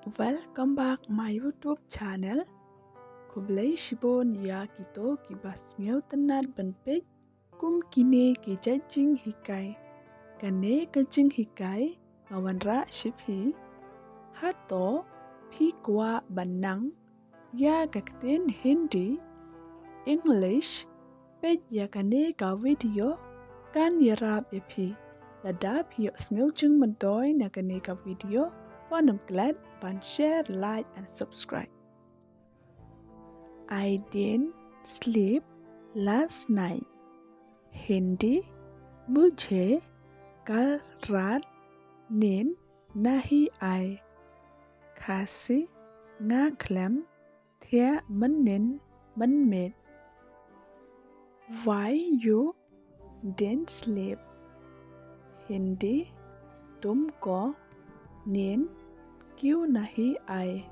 Welcome back my YouTube channel. Kublai shibon ya kito kibas ngeu tenat benpej kum kine ki jajing hikai. Kane kajing hikai ngawanra shiphi. Hato pi kwa banang ya kakten Hindi English pej ya kane ka video kan yarab ya pi. Ladap hiyo ngeu jing mendoy na kane ka video. And I'm glad and share, like and subscribe. I didn't sleep last night. Hindi मुझे कल रात नींद नहीं आई. Kasi ngaklem thea manin manmet. Why you didn't sleep? Hindi तुमको नींद क्यों नहीं आई.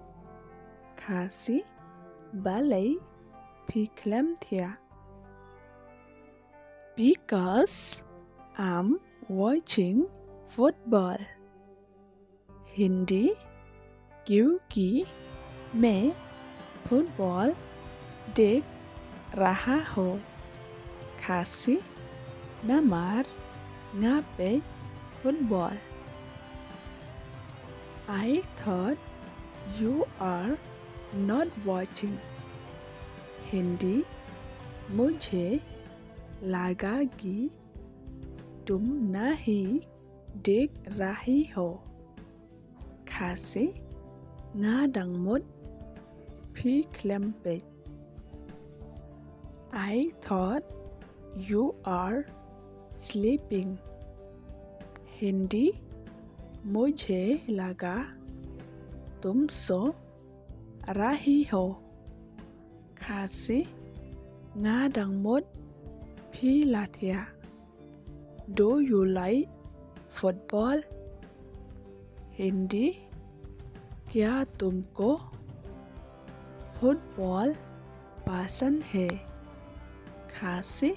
Kasi balay phiklem thea. Because I'm watching football. Hindi क्योंकि मैं फुटबॉल देख रहा हूँ. Kasi namar ngapej football. I thought you are not watching. Hindi मुझे लगा कि तुम नहीं देख रही हो. Kasi ngadang mut phi klempej. I thought you are sleeping. Hindi मुझे लगा तुम सो रही हो. Kasi ngadang mut phi lathia. Do you like football? Hindi क्या तुमको फुटबॉल पसंद है. Kasi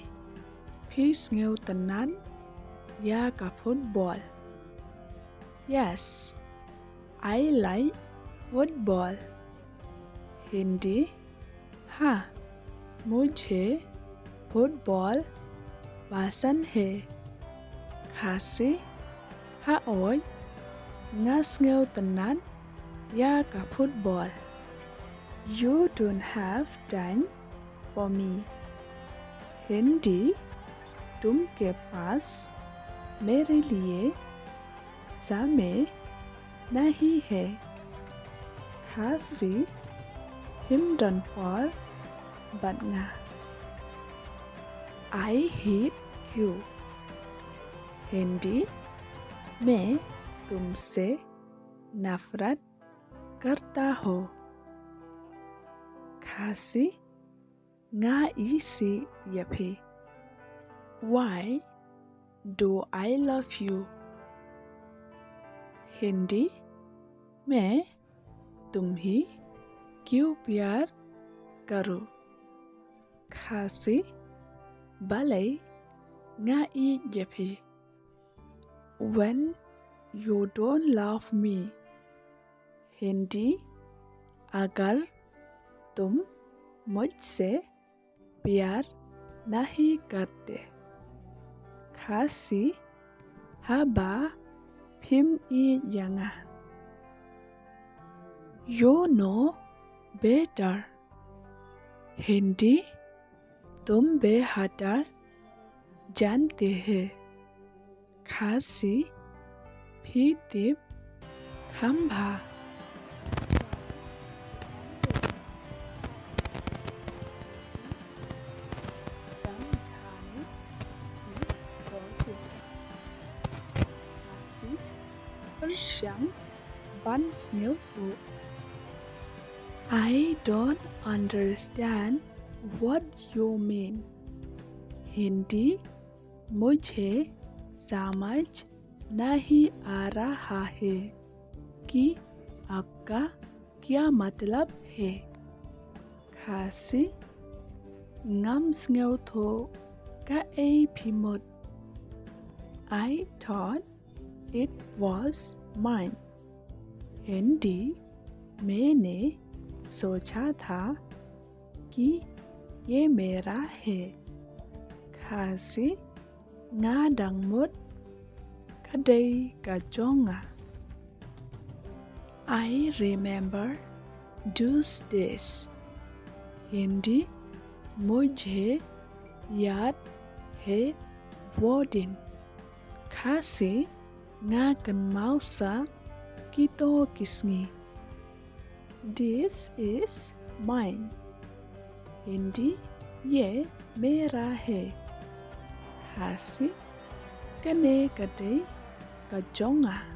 phis ngeu tenan ya ka football. Yes, I like football. Hindi हाँ मुझे फुटबॉल पसंद है. Kasi haoy ngas ngeu tenan ya ka football. You don't have time for me. Hindi तुम के पास मेरे लिए समय नहीं है. Kasi himdan par batnga. I hate you. Hindi मैं तुमसे नफरत करता हूँ. Kasi nga isi yapi. Why do I love you? Hindi मैं तुम्ही क्यों प्यार करूं. Kasi balay nga I japi. When you don't love me. Hindi अगर तुम मुझसे प्यार नहीं करते. Kasi haba phim I yanga. You know better. Hindi तुम बेहतर जानते हैं. Kasi phitip khamba. समझाने की कोशिश. Kasi bersang ban sneu thu. I don't understand what you mean. Hindi मुझे समझ नहीं आ रहा है कि आपका क्या मतलब है. Kasi ngam sneu tho ka ei phimut. I thought it was mine. Hindi मैंने सोचा था कि ये मेरा है. Kasi ngadang mut kadai kajonga. I remember those days. Hindi मुझे याद है वो दिन. Kasi ngakan mausa kito kisngi. This is mine. Hindi ये मेरा है. Kasi kane kadai kajonga.